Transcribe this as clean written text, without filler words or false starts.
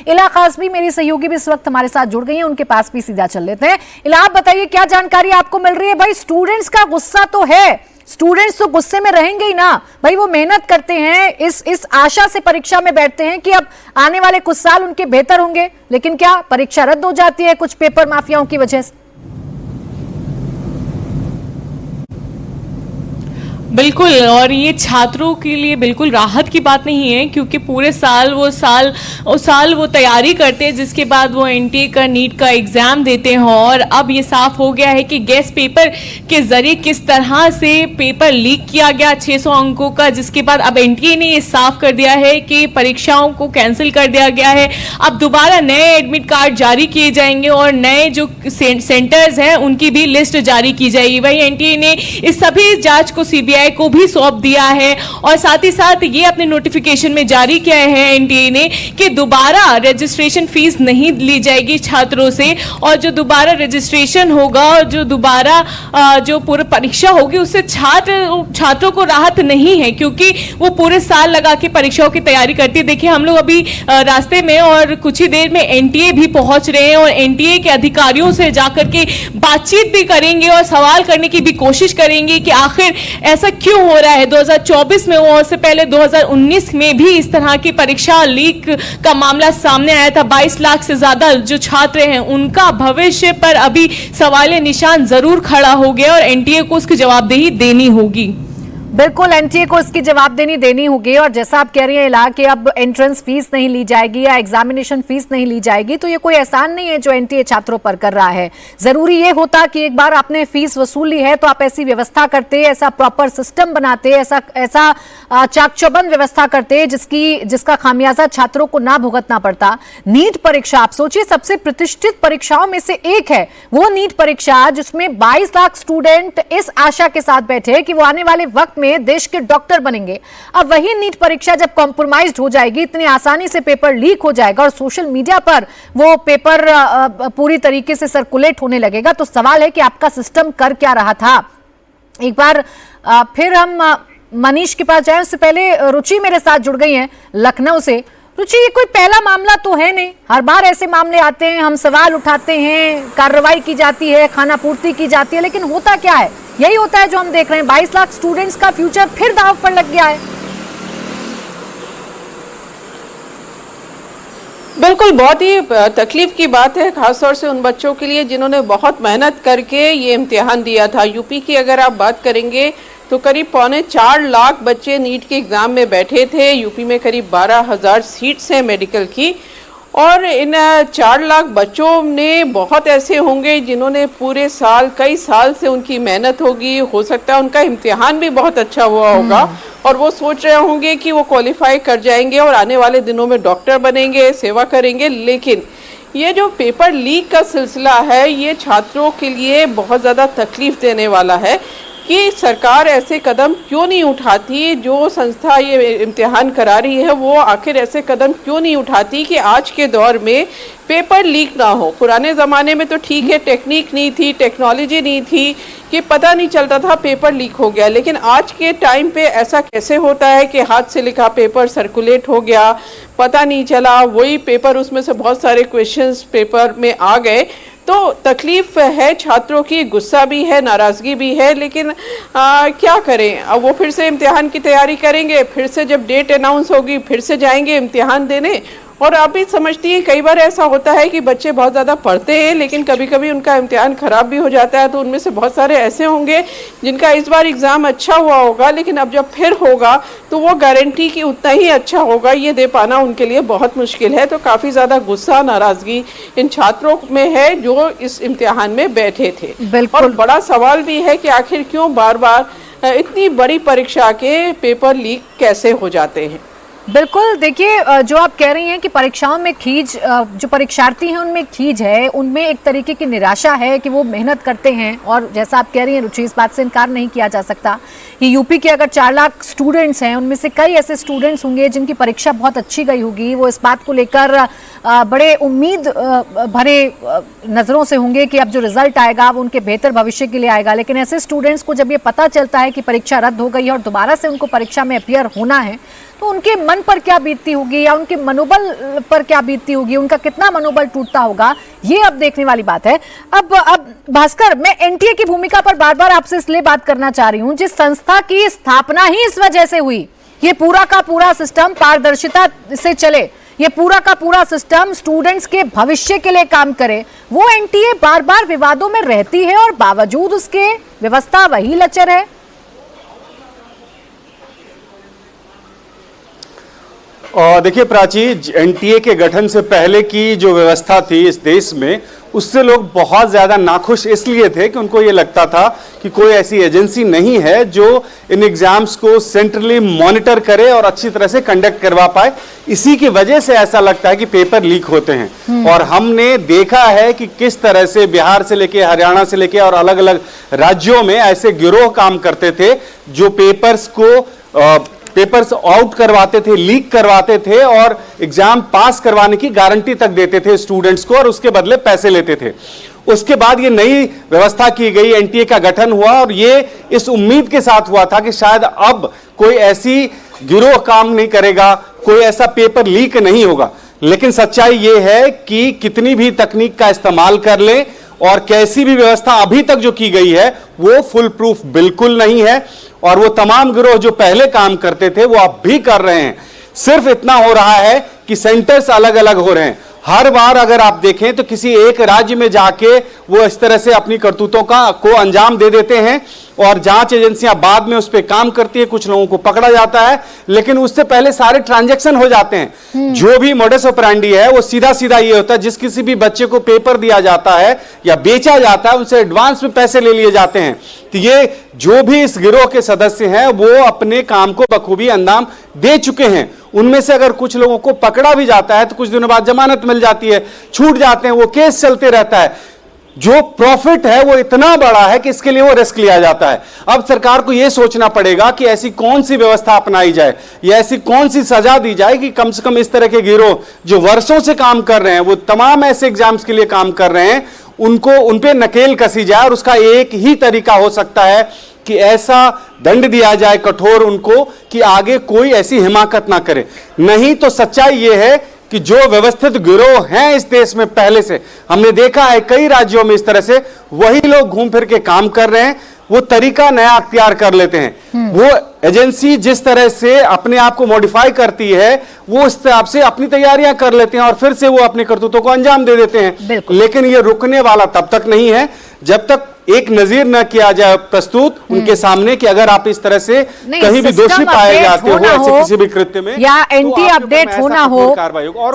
इला काज़मी मेरी सहयोगी भी इस वक्त हमारे साथ जुड़ गई हैं, उनके पास भी सीधा चल लेते हैं। इला, आप बताइए क्या जानकारी आपको मिल रही है? भाई स्टूडेंट्स का गुस्सा तो है, स्टूडेंट्स तो गुस्से में रहेंगे ही ना भाई, वो मेहनत करते हैं, इस आशा से परीक्षा में बैठते हैं कि अब आने वाले कुछ साल उनके बेहतर होंगे, लेकिन क्या परीक्षा रद्द हो जाती है कुछ पेपर माफियाओं की वजह से? बिल्कुल, और ये छात्रों के लिए बिल्कुल राहत की बात नहीं है, क्योंकि पूरे साल वो तैयारी करते हैं, जिसके बाद वो एनटीए का नीट का एग्जाम देते हैं। और अब ये साफ हो गया है कि गेस्ट पेपर के जरिए किस तरह से पेपर लीक किया गया 600 अंकों का, जिसके बाद अब एनटीए ने ये साफ कर दिया है कि परीक्षाओं को कैंसिल कर दिया गया है। अब दोबारा नए एडमिट कार्ड जारी किए जाएंगे और नए जो सेंटर्स हैं उनकी भी लिस्ट जारी की जाएगी। वही एनटीए ने इस सभी जांच को सीबीआई को भी सौंप दिया है और साथ ही साथ ये अपने नोटिफिकेशन में जारी किया है एनटीए ने कि दोबारा रजिस्ट्रेशन फीस नहीं ली जाएगी छात्रों से, और जो दोबारा रजिस्ट्रेशन होगा और जो दोबारा जो पूरी परीक्षा होगी उससे छात्रों को राहत नहीं है, क्योंकि वो पूरे साल लगा के परीक्षाओं की तैयारी करती है। देखिए, हम लोग अभी रास्ते में और कुछ ही देर में एनटीए भी पहुंच रहे हैं और एनटीए के अधिकारियों से जाकर के बातचीत भी करेंगे और सवाल करने की भी कोशिश करेंगे कि आखिर ऐसा क्यों हो रहा है। 2024 में और उससे पहले 2019 में भी इस तरह की परीक्षा लीक का मामला सामने आया था। 22 लाख से ज्यादा जो छात्र हैं उनका भविष्य पर अभी सवाल निशान जरूर खड़ा हो गया और एनटीए को उसकी जवाबदेही देनी होगी। बिल्कुल, एनटीए को इसकी जवाबदेही देनी होगी। और जैसा आप कह रही हैं इला कि अब एंट्रेंस फीस नहीं ली जाएगी या एग्जामिनेशन फीस नहीं ली जाएगी, तो ये कोई एहसान नहीं है जो एनटीए छात्रों पर कर रहा है। जरूरी ये होता कि एक बार आपने फीस वसूली है तो आप ऐसी व्यवस्था करते, ऐसा प्रॉपर सिस्टम बनाते, ऐसा चाक चौबंद व्यवस्था करते जिसका खामियाजा छात्रों को ना भुगतना पड़ता। नीट परीक्षा, आप सोचिए, सबसे प्रतिष्ठित परीक्षाओं में से एक है वो नीट परीक्षा, जिसमें 22 लाख स्टूडेंट इस आशा के साथ बैठे कि वो आने वाले वक्त में देश के डॉक्टर बनेंगे। अब वही नीट परीक्षा जब कॉम्प्रोमाइज्ड हो जाएगी, इतनी आसानी से पेपर लीक हो जाएगा और सोशल मीडिया पर वो पेपर पूरी तरीके से सर्कुलेट होने लगेगा, तो सवाल है कि आपका सिस्टम कर क्या रहा था। एक बार फिर हम मनीष के पास जाए, उससे पहले रुचि मेरे साथ जुड़ गई हैं लखनऊ से। रुचि, ये कोई पहला मामला तो है नहीं, हर बार ऐसे मामले आते हैं, हम सवाल उठाते हैं, कार्रवाई की जाती है, खाना पूर्ति की जाती है, लेकिन होता क्या है? यही होता है जो हम देख रहे हैं, 22 लाख स्टूडेंट्स का फ्यूचर फिर दांव पर लग गया है। बिल्कुल, बहुत ही तकलीफ की बात है, खासतौर से उन बच्चों के लिए जिन्होंने बहुत मेहनत करके ये इम्तिहान दिया था। यूपी की अगर आप बात करेंगे तो करीब 4.25 लाख बच्चे नीट के एग्ज़ाम में बैठे थे। यूपी में करीब 12,000 सीट्स हैं मेडिकल की, और इन 4 लाख बच्चों ने बहुत ऐसे होंगे जिन्होंने पूरे साल, कई साल से उनकी मेहनत होगी, हो सकता है उनका इम्तिहान भी बहुत अच्छा हुआ होगा और वो सोच रहे होंगे कि वो क्वालिफाई कर जाएंगे और आने वाले दिनों में डॉक्टर बनेंगे, सेवा करेंगे। लेकिन ये जो पेपर लीक का सिलसिला है, ये छात्रों के लिए बहुत ज़्यादा तकलीफ देने वाला है कि सरकार ऐसे कदम क्यों नहीं उठाती। जो संस्था ये इम्तिहान करा रही है वो आखिर ऐसे कदम क्यों नहीं उठाती कि आज के दौर में पेपर लीक ना हो। पुराने ज़माने में तो ठीक है, टेक्निक नहीं थी, टेक्नोलॉजी नहीं थी कि पता नहीं चलता था पेपर लीक हो गया, लेकिन आज के टाइम पे ऐसा कैसे होता है कि हाथ से लिखा पेपर सर्कुलेट हो गया, पता नहीं चला, वही पेपर, उसमें से बहुत सारे क्वेश्चंस पेपर में आ गए। तो तकलीफ है छात्रों की, गुस्सा भी है, नाराज़गी भी है, लेकिन क्या करें। अब वो फिर से इम्तिहान की तैयारी करेंगे, फिर से जब डेट अनाउंस होगी फिर से जाएंगे इम्तिहान देने। और आप भी समझती हैं, कई बार ऐसा होता है कि बच्चे बहुत ज़्यादा पढ़ते हैं लेकिन कभी कभी उनका इम्तिहान ख़राब भी हो जाता है। तो उनमें से बहुत सारे ऐसे होंगे जिनका इस बार एग्ज़ाम अच्छा हुआ होगा, लेकिन अब जब फिर होगा तो वो गारंटी कि उतना ही अच्छा होगा ये दे पाना उनके लिए बहुत मुश्किल है। तो काफ़ी ज़्यादा गुस्सा, नाराज़गी इन छात्रों में है जो इस इम्तिहान में बैठे थे। और बड़ा सवाल भी है कि आखिर क्यों बार बार इतनी बड़ी परीक्षा के पेपर लीक कैसे हो जाते हैं। बिल्कुल, देखिए, जो आप कह रही हैं कि परीक्षाओं में खींच, जो परीक्षार्थी हैं उनमें खींच है, उनमें एक तरीके की निराशा है कि वो मेहनत करते हैं। और जैसा आप कह रही हैं रुचि, इस बात से इनकार नहीं किया जा सकता कि यूपी के अगर 4 लाख स्टूडेंट्स हैं, उनमें से कई ऐसे स्टूडेंट्स होंगे जिनकी परीक्षा बहुत अच्छी गई होगी, वो इस बात को लेकर बड़े उम्मीद भरे नज़रों से होंगे कि अब जो रिजल्ट आएगा वो उनके बेहतर भविष्य के लिए आएगा। लेकिन ऐसे स्टूडेंट्स को जब ये पता चलता है कि परीक्षा रद्द हो गई है और दोबारा से उनको परीक्षा में अपीयर होना है, तो तो उनके मन पर क्या बीतती होगी या उनके मनोबल पर क्या बीतती होगी, उनका कितना मनोबल टूटता होगा, ये अब देखने वाली बात है। अब भास्कर, मैं एनटीए की भूमिका पर बार बार आपसे इसलिए बात करना चाह रही हूं, जिस संस्था की स्थापना ही इस वजह से हुई, ये पूरा का पूरा सिस्टम पारदर्शिता से चले, ये पूरा का पूरा सिस्टम स्टूडेंट्स के भविष्य के लिए काम करे, वो एनटीए बार बार विवादों में रहती है और बावजूद उसके व्यवस्था वही लचर है। और देखिए प्राची, एनटीए के गठन से पहले की जो व्यवस्था थी इस देश में, उससे लोग बहुत ज्यादा नाखुश इसलिए थे कि उनको ये लगता था कि कोई ऐसी एजेंसी नहीं है जो इन एग्जाम्स को सेंट्रली मॉनिटर करे और अच्छी तरह से कंडक्ट करवा पाए। इसी की वजह से ऐसा लगता है कि पेपर लीक होते हैं। और हमने देखा है कि किस तरह से बिहार से लेके हरियाणा से लेके और अलग अलग राज्यों में ऐसे गिरोह काम करते थे जो पेपर्स आउट करवाते थे, लीक करवाते थे और एग्जाम पास करवाने की गारंटी तक देते थे स्टूडेंट्स को और उसके बदले पैसे लेते थे। उसके बाद ये नई व्यवस्था की गई, एनटीए का गठन हुआ और ये इस उम्मीद के साथ हुआ था कि शायद अब कोई ऐसी गिरोह काम नहीं करेगा, कोई ऐसा पेपर लीक नहीं होगा। लेकिन सच्चाई ये है कि कितनी भी तकनीक का इस्तेमाल कर लें और कैसी भी व्यवस्था अभी तक जो की गई है वो फुल प्रूफ बिल्कुल नहीं है। और वो तमाम गिरोह जो पहले काम करते थे वो अब भी कर रहे हैं। सिर्फ इतना हो रहा है कि सेंटर्स अलग अलग हो रहे हैं। हर बार अगर आप देखें तो किसी एक राज्य में जाके वो इस तरह से अपनी करतूतों को अंजाम दे देते हैं और जांच एजेंसियां बाद में उस पर काम करती है, कुछ लोगों को पकड़ा जाता है, लेकिन उससे पहले सारे ट्रांजैक्शन हो जाते हैं। जो भी मोडस ऑपरेंडी है वो सीधा सीधा ये होता है, जिस किसी भी बच्चे को पेपर दिया जाता है या बेचा जाता है उनसे एडवांस में पैसे ले लिए जाते हैं। तो ये जो भी इस गिरोह के सदस्य हैं वो अपने काम को बखूबी अंजाम दे चुके हैं। उनमें से अगर कुछ लोगों को पकड़ा भी जाता है तो कुछ दिनों बाद जमानत मिल जाती है, छूट जाते हैं, वो केस चलते रहता है। जो प्रॉफिट है वो इतना बड़ा है कि इसके लिए वो रिस्क लिया जाता है। अब सरकार को यह सोचना पड़ेगा कि ऐसी कौन सी व्यवस्था अपनाई जाए या ऐसी कौन सी सजा दी जाए कि कम से कम इस तरह के गिरोह जो वर्षों से काम कर रहे हैं, वो तमाम ऐसे एग्जाम्स के लिए काम कर रहे हैं, उनको उन पे नकेल कसी जाए। और उसका एक ही तरीका हो सकता है कि ऐसा दंड दिया जाए कठोर उनको कि आगे कोई ऐसी हिमाकत ना करे। नहीं तो सच्चाई यह है कि जो व्यवस्थित गिरोह हैं इस देश में पहले से, हमने देखा है कई राज्यों में इस तरह से वही लोग घूम फिर के काम कर रहे हैं, वो तरीका नया अख्तियार कर लेते हैं। वो एजेंसी जिस तरह से अपने आप को मॉडिफाई करती है वो उस हिसाब से अपनी तैयारियां कर लेते हैं और फिर से वो अपने करतूतों को अंजाम दे देते हैं। लेकिन ये रुकने वाला तब तक नहीं है जब तक एक नजीर न किया जाए प्रस्तुत उनके सामने कि अगर आप इस तरह से कहीं भी दोषी पाए जाते हो ऐसे किसी भी कृत्य में या एनटी अपडेट होना हो, कार्रवाई होगी। और